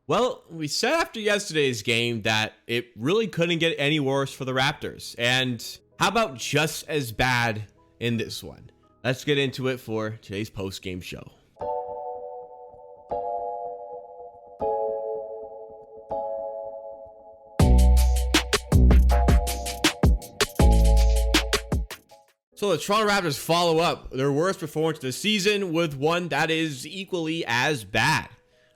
Well, we said after yesterday's game that it really couldn't get any worse for the Raptors. And how about just as bad in this one? Let's get into it for today's post-game show. So the Toronto Raptors follow up their worst performance of the season with one that is equally as bad.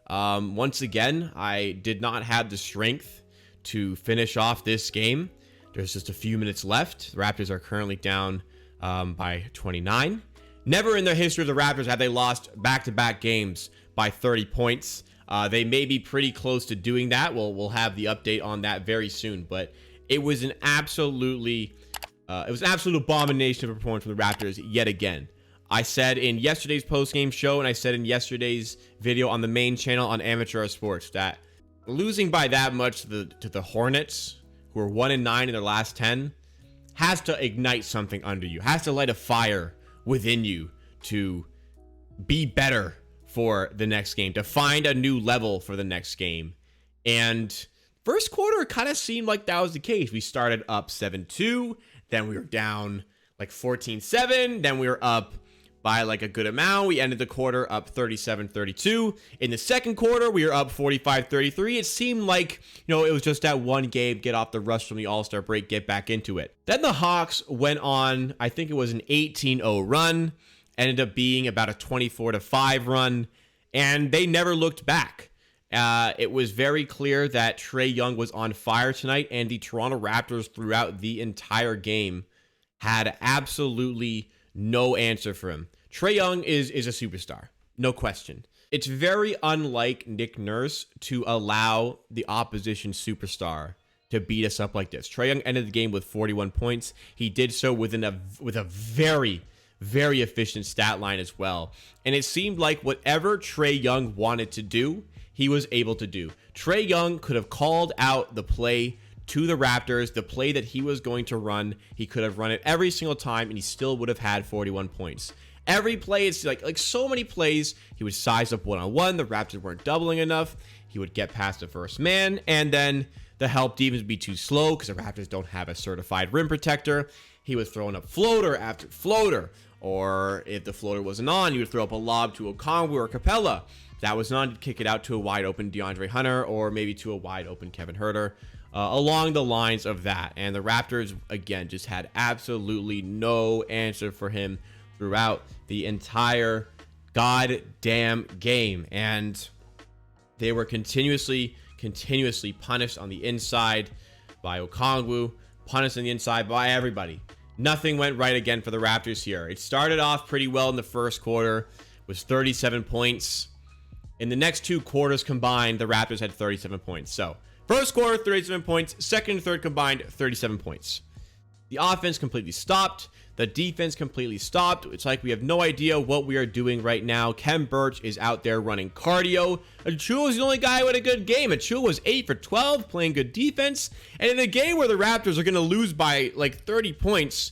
Once again, I did not have the strength to finish off this game. There's just a few minutes left. The Raptors are currently down by 29. Never in the history of the Raptors have they lost back-to-back games by 30 points. They may be pretty close to doing that. We'll have the update on that very soon. But it was an absolute abomination of a performance from the Raptors yet again. I said in yesterday's post-game show, and I said in yesterday's video on the main channel on Amateur Sports, that losing by that much to the Hornets, who are 1-9 in their last 10, has to ignite something under you, has to light a fire within you to be better for the next game, to find a new level for the next game. And first quarter kind of seemed like that was the case. We started up 7-2, then we were down like 14-7, then we were up by like a good amount. We ended the quarter up 37-32. In the second quarter, we were up 45-33. It seemed like, it was just that one game, get off the rush from the All-Star break, get back into it. Then the Hawks went on, I think it was an 18-0 run, ended up being about a 24-5 run, and they never looked back. It was very clear that Trae Young was on fire tonight, and the Toronto Raptors throughout the entire game had absolutely no answer for him. Trae Young is a superstar, no question. It's very unlike Nick Nurse to allow the opposition superstar to beat us up like this. Trae Young ended the game with 41 points. He did so with a very, very efficient stat line as well. And it seemed like whatever Trae Young wanted to do, he was able to do. Trae Young could have called out the play to the Raptors, the play that he was going to run. He could have run it every single time, and he still would have had 41 points. Every play, it's like so many plays, he would size up one-on-one. The Raptors weren't doubling enough. He would get past the first man, and then the help defense would be too slow because the Raptors don't have a certified rim protector. He was throwing up floater after floater, or if the floater wasn't on, he would throw up a lob to Okongwu or Capella. If that was on, he'd kick it out to a wide-open DeAndre Hunter, or maybe to a wide-open Kevin Huerter. Along the lines of that. And the Raptors, again, just had absolutely no answer for him throughout the entire goddamn game. And they were continuously punished on the inside by Okongwu, punished on the inside by everybody. Nothing went right again for the Raptors here. It started off pretty well in the first quarter, was 37 points. In the next two quarters combined, the Raptors had 37 points. So, first quarter, 37 points. Second and third combined, 37 points. The offense completely stopped. The defense completely stopped. It's like we have no idea what we are doing right now. Kem Birch is out there running cardio. Achua is the only guy with a good game. Achua was 8 for 12, playing good defense. And in a game where the Raptors are going to lose by like 30 points,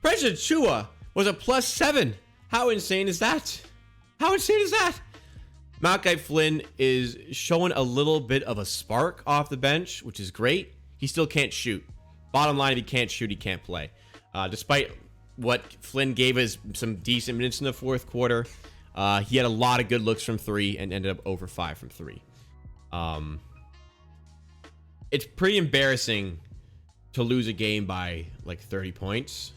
Precious Achua was a +7. How insane is that? How insane is that? Malachi Flynn is showing a little bit of a spark off the bench, which is great. He still can't shoot. Bottom line, if he can't shoot, he can't play. Despite what Flynn gave us some decent minutes in the fourth quarter, he had a lot of good looks from three and ended up over 5 from three. It's pretty embarrassing to lose a game by like 30 points,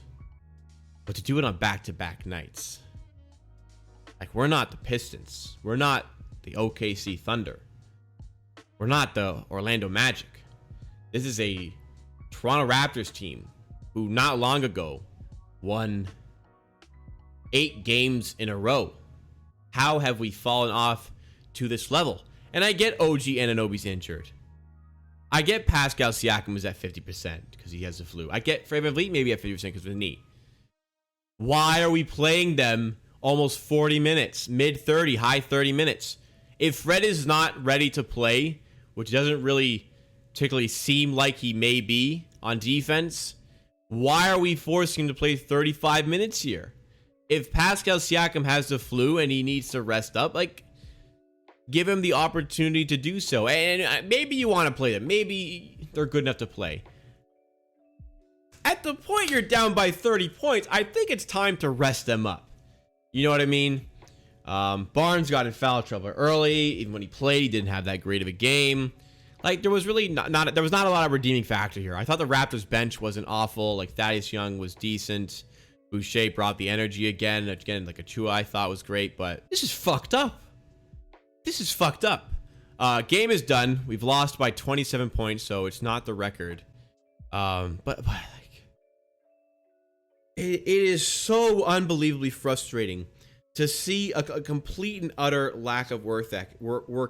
but to do it on back-to-back nights. Like, we're not the Pistons. We're not the OKC Thunder. We're not the Orlando Magic. This is a Toronto Raptors team who not long ago won 8 games in a row. How have we fallen off to this level? And I get OG Anunoby's injured. I get Pascal Siakam is at 50% because he has the flu. I get Fred VanVleet maybe at 50% because of the knee. Why are we playing them almost 40 minutes, mid 30, high 30 minutes? If Fred is not ready to play, which doesn't really particularly seem like he may be on defense, why are we forcing him to play 35 minutes here? If Pascal Siakam has the flu and he needs to rest up, like, Give him the opportunity to do so. And maybe you want to play them. Maybe they're good enough to play. At the point you're down by 30 points, I think it's time to rest them up. You know what I mean? Barnes got in foul trouble early. Even when he played, he didn't have that great of a game. Like, there was really not a lot of redeeming factor here. I thought the Raptors bench wasn't awful. Like, Thaddeus Young was decent. Boucher brought the energy again. Again, like, Achua I thought was great. But this is fucked up. This is fucked up. Game is done. We've lost by 27 points, so it's not the record. But like, it is so unbelievably frustrating to see a complete and utter lack of work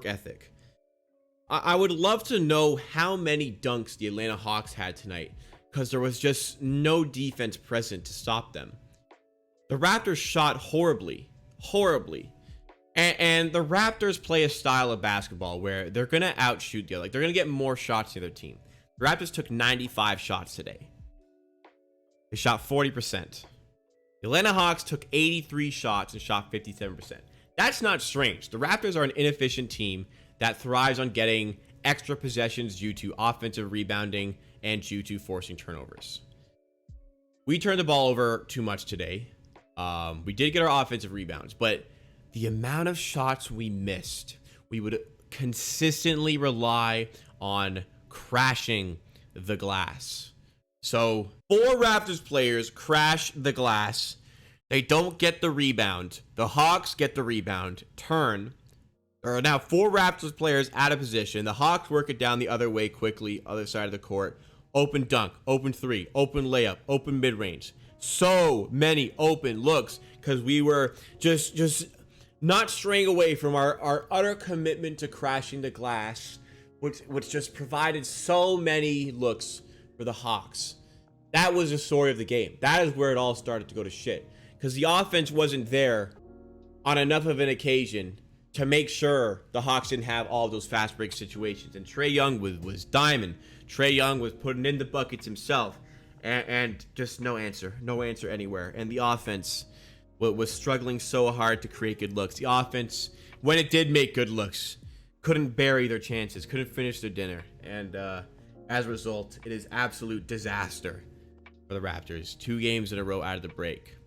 ethic. I would love to know how many dunks the Atlanta Hawks had tonight, because there was just no defense present to stop them. The Raptors shot horribly. And the Raptors play a style of basketball where they're going to outshoot the other. Like, they're going to get more shots than the other team. The Raptors took 95 shots today. They shot 40%. The Atlanta Hawks took 83 shots and shot 57%. That's not strange. The Raptors are an inefficient team that thrives on getting extra possessions due to offensive rebounding and due to forcing turnovers. We turned the ball over too much today. We did get our offensive rebounds, but the amount of shots we missed, we would consistently rely on crashing the glass. So 4 Raptors players crash the glass. They don't get the rebound. The Hawks get the rebound, turn. There are now 4 Raptors players out of position. The Hawks work it down the other way quickly, other side of the court. Open dunk, open 3, open layup, open mid-range. So many open looks because we were just not straying away from our utter commitment to crashing the glass, which just provided so many looks for the Hawks. That was the story of the game. That is where it all started to go to shit, because the offense wasn't there on enough of an occasion to make sure the Hawks didn't have all of those fast break situations. And Trae Young was diamond. Trae Young was putting in the buckets himself, and just no answer anywhere. And the offense was struggling so hard to create good looks. The offense, when it did make good looks, couldn't bury their chances, couldn't finish their dinner. And as a result, it is absolute disaster for the Raptors. 2 games in a row out of the break.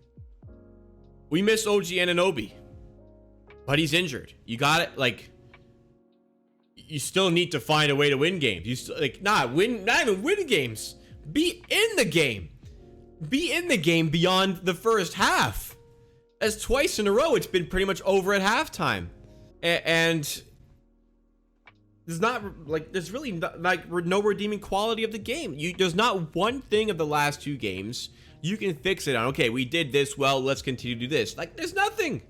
We miss OG Anunoby, but he's injured. You got it. Like, you still need to find a way to win games. You still, like, not even win games. Be in the game. Be in the game beyond the first half. As twice in a row, it's been pretty much over at halftime. And there's really no redeeming quality of the game. There's not one thing of the last 2 games you can fix it on. Okay, we did this well, let's continue to do this. Like, there's nothing.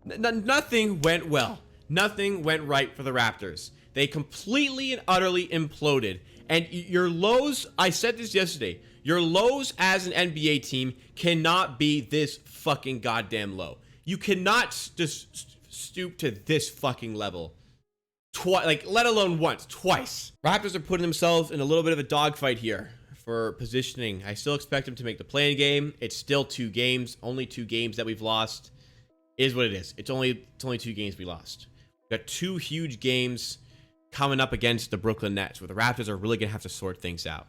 Nothing went well. Nothing went right for the Raptors. They completely and utterly imploded. And your lows, I said this yesterday, your lows as an NBA team cannot be this fucking goddamn low. You cannot just stoop to this fucking level. Let alone once, twice. Raptors are putting themselves in a little bit of a dogfight here for positioning. I still expect them to make the play-in game. It's still 2 games, only 2 games that we've lost. It is what it is. It's only 2 games we lost. We've got 2 huge games coming up against the Brooklyn Nets, where the Raptors are really going to have to sort things out.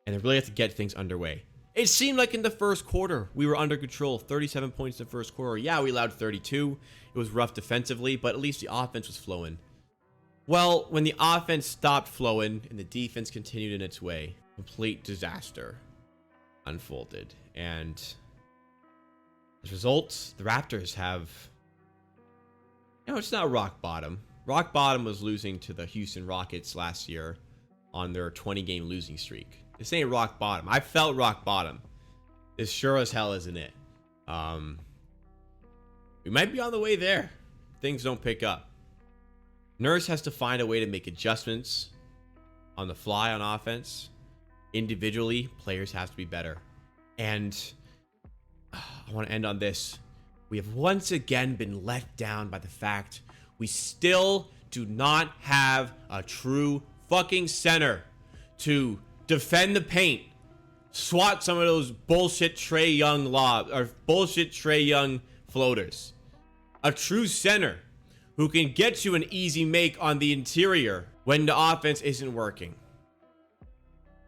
And they really have to get things underway. It seemed like in the first quarter, we were under control. 37 points in the first quarter. Yeah, we allowed 32. It was rough defensively, but at least the offense was flowing. Well, when the offense stopped flowing and the defense continued in its way, complete disaster unfolded. And as a result, the Raptors have... it's not rock bottom. Rock bottom was losing to the Houston Rockets last year on their 20-game losing streak. This ain't rock bottom. I felt rock bottom. This sure as hell isn't it. We might be on the way there. Things don't pick up. Nurse has to find a way to make adjustments on the fly on offense. Individually, players have to be better. And I want to end on this. We have once again been let down by the fact we still do not have a true fucking center to defend the paint, swat some of those bullshit Trae Young bullshit Trae Young floaters. A true center who can get you an easy make on the interior when the offense isn't working.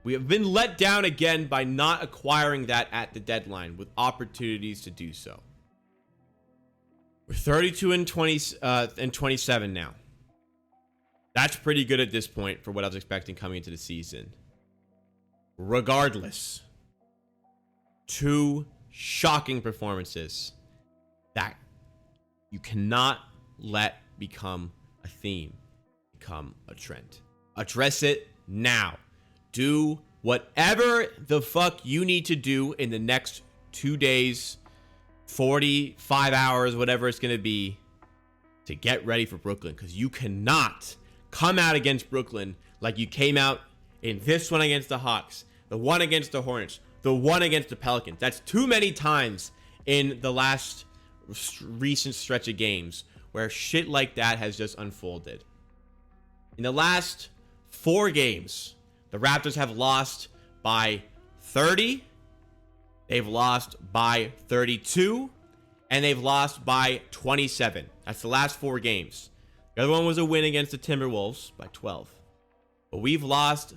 We have been let down again by not acquiring that at the deadline with opportunities to do so. We're 32 and 27 now. That's pretty good at this point for what I was expecting coming into the season. Regardless, 2 shocking performances that you cannot let become a theme, become a trend. Address it now. Do whatever the fuck you need to do in the next 2 days, 45 hours, whatever it's going to be, to get ready for Brooklyn. Because you cannot come out against Brooklyn like you came out in this one against the Hawks, the one against the Hornets, the one against the Pelicans. That's too many times in the last recent stretch of games where shit like that has just unfolded. In the last 4 games, the Raptors have lost by 30, they've lost by 32, and they've lost by 27. That's the last 4 games. The other one was a win against the Timberwolves by 12. But we've lost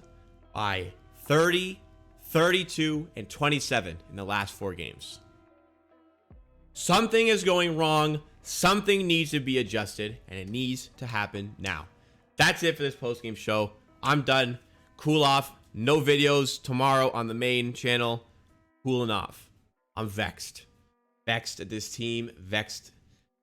by 30, 32, and 27 in the last 4 games. Something is going wrong. Something needs to be adjusted, and it needs to happen now. That's it for this post-game show. I'm done. Cool off. No videos tomorrow on the main channel. Cooling off. I'm vexed. Vexed at this team. Vexed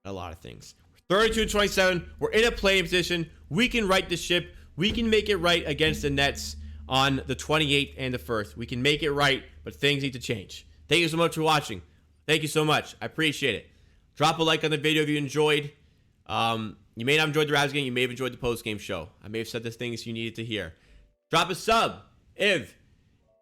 at a lot of things. 32-27. We're in a play-in position. We can right the ship. We can make it right against the Nets on the 28th and the 1st. We can make it right, but things need to change. Thank you so much for watching. Thank you so much. I appreciate it. Drop a like on the video if you enjoyed. You may not have enjoyed the Raptors game. You may have enjoyed the post-game show. I may have said the things you needed to hear. Drop a sub if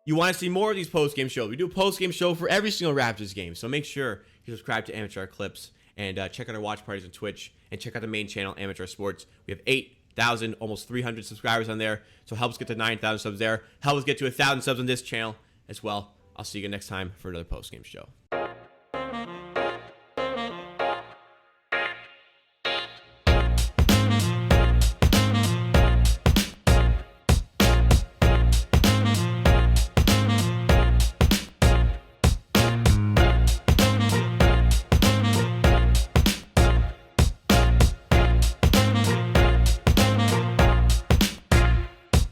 you want to see more of these post-game shows. We do a post-game show for every single Raptors game. So make sure you subscribe to Amateur Clips and check out our watch parties on Twitch and check out the main channel, Amateur Sports. We have 8,000, almost 300 subscribers on there. So help us get to 9,000 subs there. Help us get to 1,000 subs on this channel as well. I'll see you again next time for another post-game show.